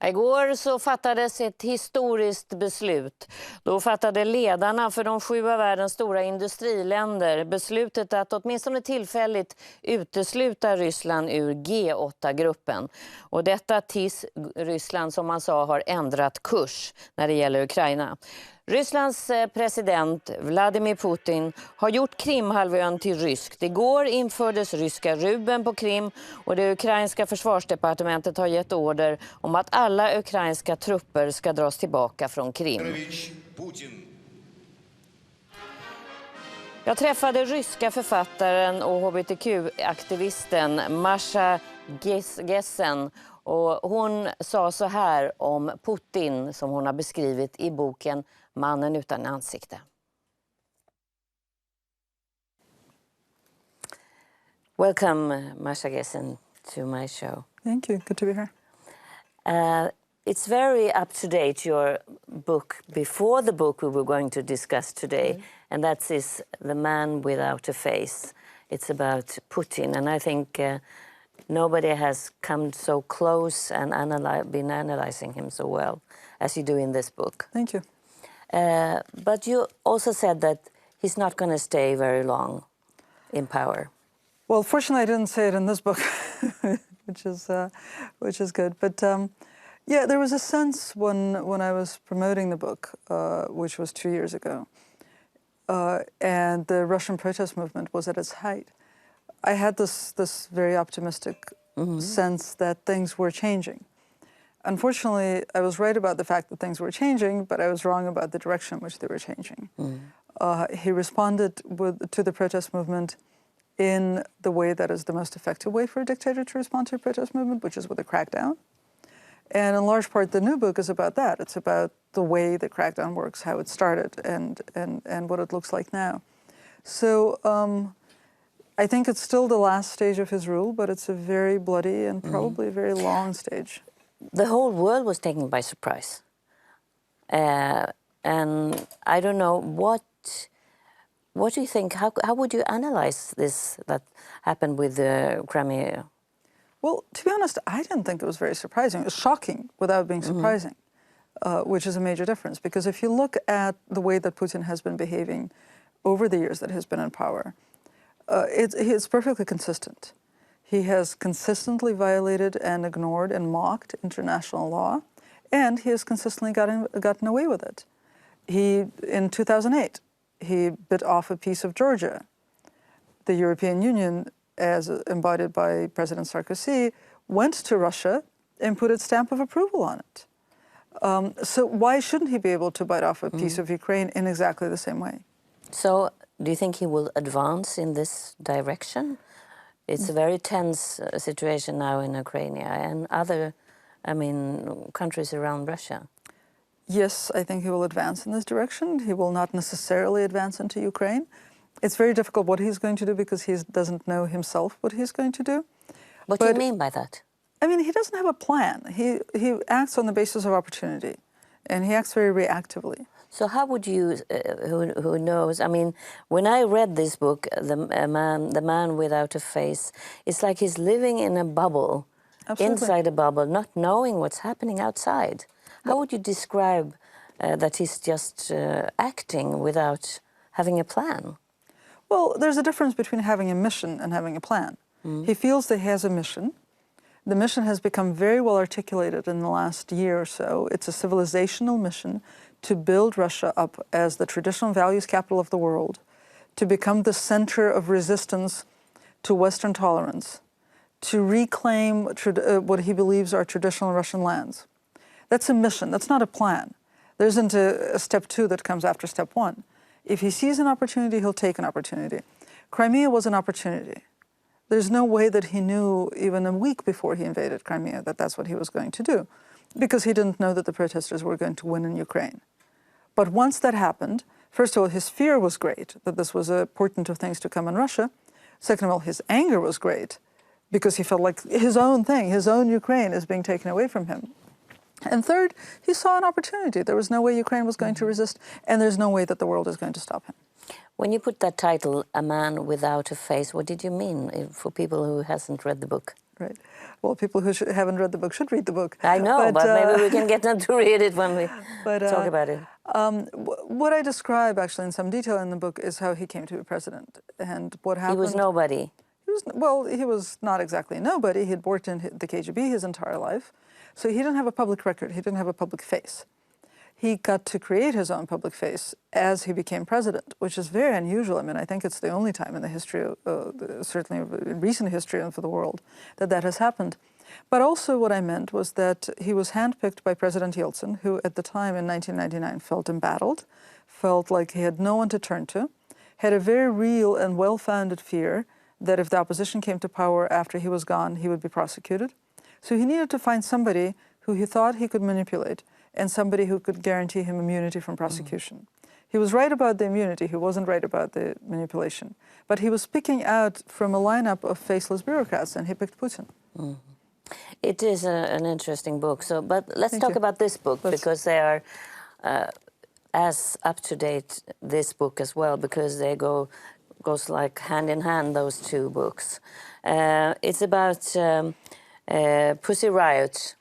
Igår så fattades ett historiskt beslut. Då fattade ledarna för de 7 av världens stora industriländer beslutet att åtminstone tillfälligt utesluta Ryssland ur G8-gruppen. Och detta tills Ryssland, som man sa, har ändrat kurs när det gäller Ukraina. Rysslands president Vladimir Putin har gjort Krimhalvön till ryskt. Igår infördes ryska rubeln på Krim och det ukrainska försvarsdepartementet har gett order om att alla ukrainska trupper ska dras tillbaka från Krim. Jag träffade ryska författaren och HBTQ-aktivisten Masha Gessen. Och hon sa så här om Putin som hon har beskrivit i boken Mannen utan ansikte. Welcome, Masha Gessen, to my show. Thank you. Good to be here. It's very up to date, your book, before the book we were going to discuss today, and that is The Man Without a Face. It's about Putin, and I think nobody has come so close and been analyzing him so well as you do in this book. Thank you. But you also said that he's not going to stay very long in power. Well, fortunately, I didn't say it in this book, which is good. But yeah, there was a sense when I was promoting the book, which was 2 years ago, and the Russian protest movement was at its height. I had this very optimistic sense that things were changing. Unfortunately, I was right about the fact that things were changing, but I was wrong about the direction in which they were changing. He responded to the protest movement in the way that is the most effective way for a dictator to respond to a protest movement, which is with a crackdown. And in large part, the new book is about that. It's about the way the crackdown works, how it started, and what it looks like now. So I think it's still the last stage of his rule, but it's a very bloody and probably a very long stage. The whole world was taken by surprise. And I don't know, what do you think, how would you analyze this that happened with Crimea? Well, to be honest, I didn't think it was very surprising. It was shocking without being surprising, which is a major difference. Because if you look at the way that Putin has been behaving over the years that he's been in power, it's perfectly consistent. He has consistently violated and ignored and mocked international law, and he has consistently gotten away with it. In 2008, he bit off a piece of Georgia. The European Union, as embodied by President Sarkozy, went to Russia and put its stamp of approval on it. So why shouldn't he be able to bite off a piece of Ukraine in exactly the same way? So do you think he will advance in this direction? It's a very tense situation now in Ukraine and other, countries around Russia. Yes, I think he will advance in this direction. He will not necessarily advance into Ukraine. It's very difficult what he's going to do because he doesn't know himself what he's going to do. What do you mean by that? He doesn't have a plan. He acts on the basis of opportunity, and he acts very reactively. So how would you, who knows, when I read this book, The Man Without a Face, it's like he's living in a bubble, inside a bubble, not knowing what's happening outside. How would you describe that he's just acting without having a plan? Well, there's a difference between having a mission and having a plan. He feels that he has a mission. The mission has become very well articulated in the last year or so. It's a civilizational mission to build Russia up as the traditional values capital of the world, to become the center of resistance to Western tolerance, to reclaim what he believes are traditional Russian lands. That's a mission. That's not a plan. There isn't a step 2 that comes after step 1. If he sees an opportunity, he'll take an opportunity. Crimea was an opportunity. There's no way that he knew even a week before he invaded Crimea that that's what he was going to do, because he didn't know that the protesters were going to win in Ukraine. But once that happened, first of all, his fear was great, that this was a portent of things to come in Russia. Second of all, his anger was great, because he felt like his own thing, his own Ukraine is being taken away from him. And third, he saw an opportunity. There was no way Ukraine was going to resist, and there's no way that the world is going to stop him. When you put that title, A Man Without a Face, what did you mean for people who hasn't read the book? Right. Well, people who haven't read the book should read the book. I know, but maybe we can get them to read it when we talk about it. What I describe, actually, in some detail in the book is how he came to be president and what happened. He was nobody. He was not exactly nobody. He had worked in the KGB his entire life. So he didn't have a public record. He didn't have a public face. He got to create his own public face as he became president, which is very unusual. I mean, I think it's the only time in the history, certainly in recent history and for the world, that that has happened. But also what I meant was that he was handpicked by President Yeltsin, who at the time in 1999 felt embattled, felt like he had no one to turn to, had a very real and well-founded fear that if the opposition came to power after he was gone, he would be prosecuted. So he needed to find somebody who he thought he could manipulate and somebody who could guarantee him immunity from prosecution. He was right about the immunity, he wasn't right about the manipulation. But he was picking out from a lineup of faceless bureaucrats, and he picked Putin. It is an interesting book. But let's talk about this book, because they are as up-to-date, this book as well, because they goes like hand in hand, those two books. It's about Pussy Riot.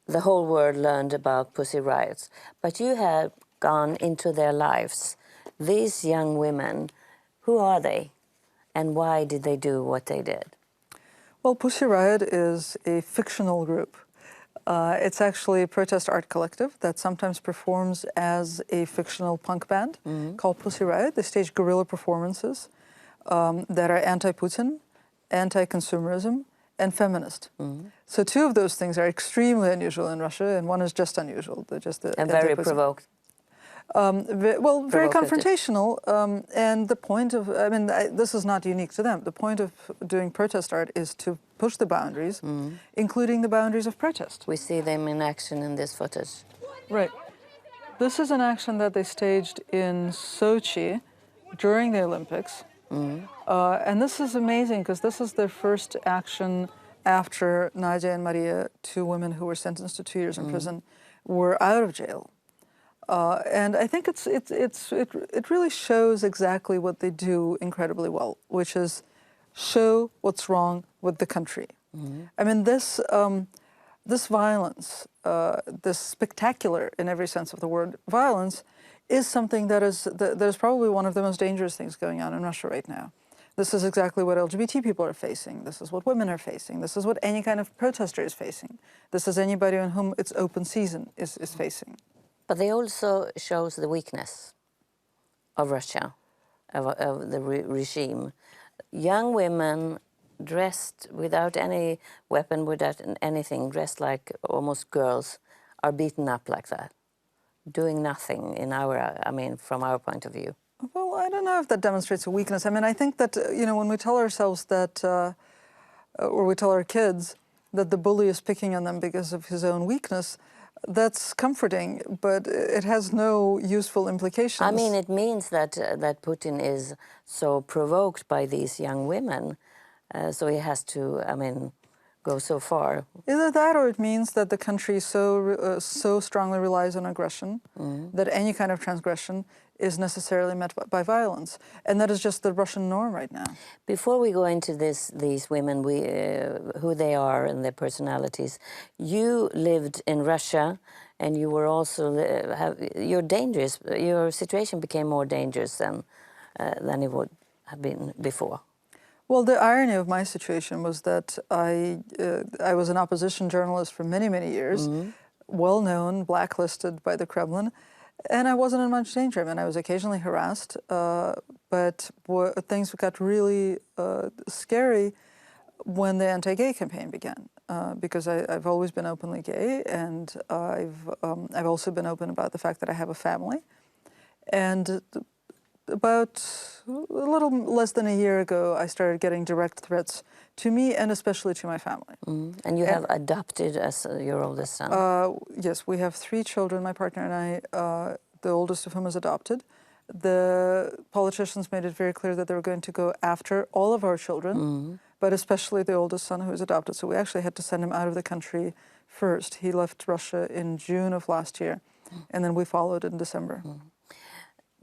The whole world learned about Pussy Riots, but you have gone into their lives. These young women, who are they, and why did they do what they did? Well, Pussy Riot is a fictional group. It's actually a protest art collective that sometimes performs as a fictional punk band called Pussy Riot. They stage guerrilla performances that are anti-Putin, anti-consumerism, and feminist. So two of those things are extremely unusual in Russia, and one is just unusual. And very provoked. Very confrontational. And the point of, I mean, this is not unique to them. The point of doing protest art is to push the boundaries, including the boundaries of protest. We see them in action in this footage. Right. This is an action that they staged in Sochi during the Olympics. And this is amazing because this is their first action after Nadia and Maria, two women who were sentenced to 2 years in prison, were out of jail. And I think it really shows exactly what they do incredibly well, which is show what's wrong with the country. I mean, this violence, this spectacular, in every sense of the word, violence, is something that is probably one of the most dangerous things going on in Russia right now. This is exactly what LGBT people are facing. This is what women are facing. This is what any kind of protester is facing. This is anybody on whom it's open season is facing. But they also shows the weakness of Russia, of the regime. Young women dressed without any weapon, without anything, dressed like almost girls, are beaten up like that, doing nothing from our point of view. Well, I don't know if that demonstrates a weakness. I mean, I think that, when we tell ourselves that, or we tell our kids that the bully is picking on them because of his own weakness, that's comforting, but it has no useful implications. I mean, it means that Putin is so provoked by these young women, so he has to, go so far. Either that, or it means that the country so strongly relies on aggression that any kind of transgression is necessarily met by violence, and that is just the Russian norm right now. Before we go into these women, who they are and their personalities, you lived in Russia, and you were also your situation became more dangerous than it would have been before. Well, the irony of my situation was that I was an opposition journalist for many, many years, well-known, blacklisted by the Kremlin, and I wasn't in much danger. I mean, I was occasionally harassed, but things got really scary when the anti-gay campaign began, because I've always been openly gay, and I've also been open about the fact that I have a family. And about a little less than a year ago, I started getting direct threats to me and especially to my family. And you have adopted as your oldest son? Yes, we have 3 children, my partner and I, the oldest of whom is adopted. The politicians made it very clear that they were going to go after all of our children, but especially the oldest son who is adopted. So we actually had to send him out of the country first. He left Russia in June of last year, and then we followed in December.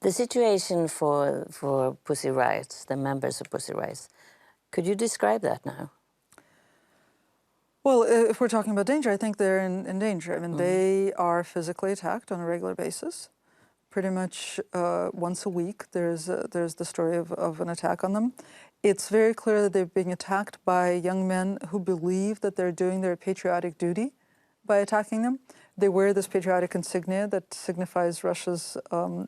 The situation for Pussy Riot, the members of Pussy Riot, could you describe that now? Well, if we're talking about danger, I think they're in danger. I mean, they are physically attacked on a regular basis. Pretty much once a week, there's the story of an attack on them. It's very clear that they're being attacked by young men who believe that they're doing their patriotic duty by attacking them. They wear this patriotic insignia that signifies Russia's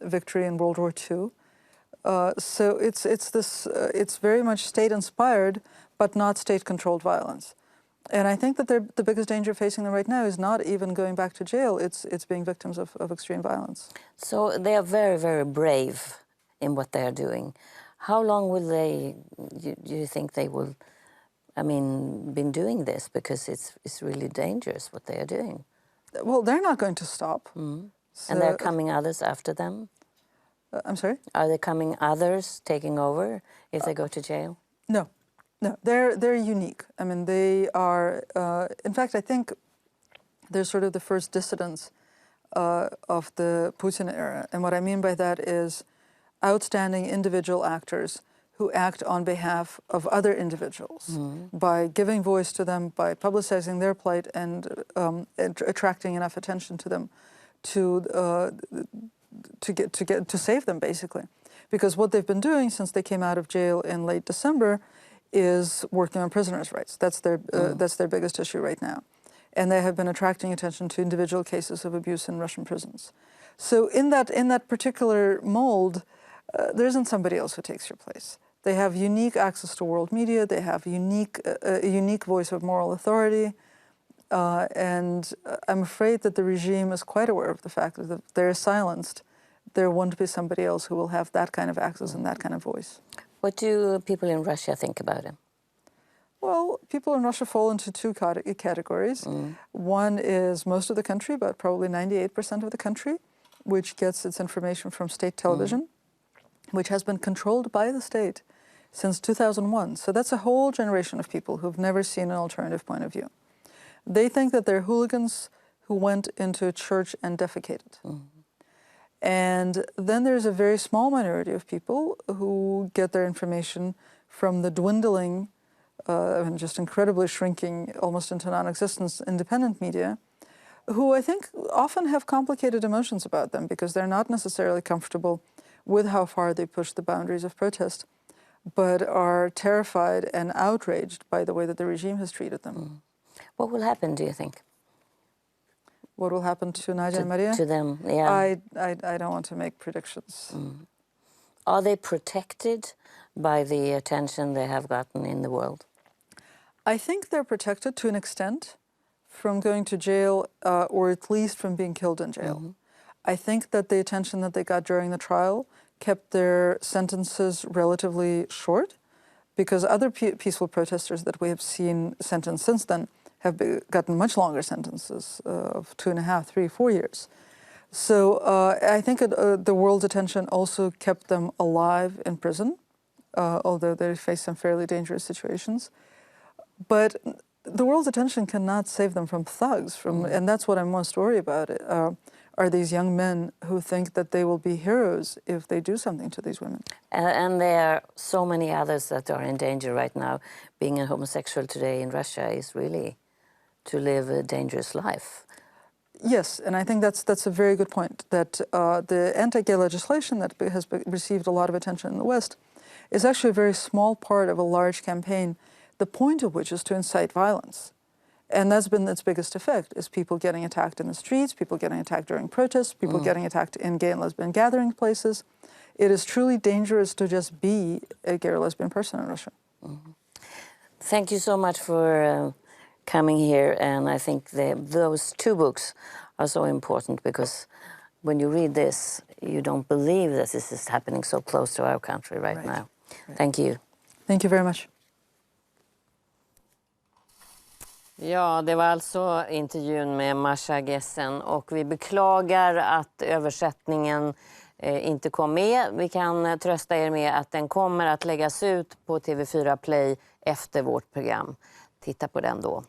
victory in World War II. So it's very much state-inspired, but not state-controlled violence. And I think that the biggest danger facing them right now is not even going back to jail. It's being victims of extreme violence. So they are very, very brave in what they are doing. How long will do you think they will, been doing this? Because it's really dangerous what they are doing. Well, they're not going to stop. So, and there are coming others after them? I'm sorry? Are there coming others taking over if they go to jail? No. No, they're unique. I mean, they are, in fact, I think they're sort of the first dissidents of the Putin era. And what I mean by that is outstanding individual actors who act on behalf of other individuals by giving voice to them, by publicizing their plight and attracting enough attention to them to save them, basically. Because what they've been doing since they came out of jail in late December is working on prisoners' rights. That's their biggest issue right now. And they have been attracting attention to individual cases of abuse in Russian prisons. So in that particular mold, there isn't somebody else who takes your place. They have unique access to world media. They have a unique voice of moral authority. And I'm afraid that the regime is quite aware of the fact that if they're silenced, there won't be somebody else who will have that kind of access and that kind of voice. What do people in Russia think about him? Well, people in Russia fall into two categories. One is most of the country, about probably 98% of the country, which gets its information from state television, which has been controlled by the state since 2001. So that's a whole generation of people who've never seen an alternative point of view. They think that they're hooligans who went into a church and defecated. And then there's a very small minority of people who get their information from the dwindling and just incredibly shrinking, almost into non-existence, independent media, who I think often have complicated emotions about them because they're not necessarily comfortable with how far they push the boundaries of protest, but are terrified and outraged by the way that the regime has treated them. What will happen, do you think? What will happen to Nadia and Maria? To them, yeah. I don't want to make predictions. Are they protected by the attention they have gotten in the world? I think they're protected to an extent from going to jail or at least from being killed in jail. I think that the attention that they got during the trial kept their sentences relatively short because other peaceful protesters that we have seen sentenced since then have gotten much longer sentences of 2.5, 3, 4 years. So I think the world's attention also kept them alive in prison, although they face some fairly dangerous situations. But the world's attention cannot save them from thugs, and that's what I'm most worried about, are these young men who think that they will be heroes if they do something to these women. And there are so many others that are in danger right now. Being a homosexual today in Russia is really to live a dangerous life. Yes, and I think that's a very good point, that the anti-gay legislation that has received a lot of attention in the West is actually a very small part of a large campaign, the point of which is to incite violence. And that's been its biggest effect, is people getting attacked in the streets, people getting attacked during protests, people getting attacked in gay and lesbian gathering places. It is truly dangerous to just be a gay or lesbian person in Russia. Thank you so much for coming here, and I think those two books are so important because when you read this, you don't believe that this is happening so close to our country right now. Thank you. Thank you very much. Ja, det var alltså intervjun med Masha Gessen och vi beklagar att översättningen inte kom med. Vi kan trösta er med att den kommer att läggas ut på TV4 Play efter vårt program. Titta på den då.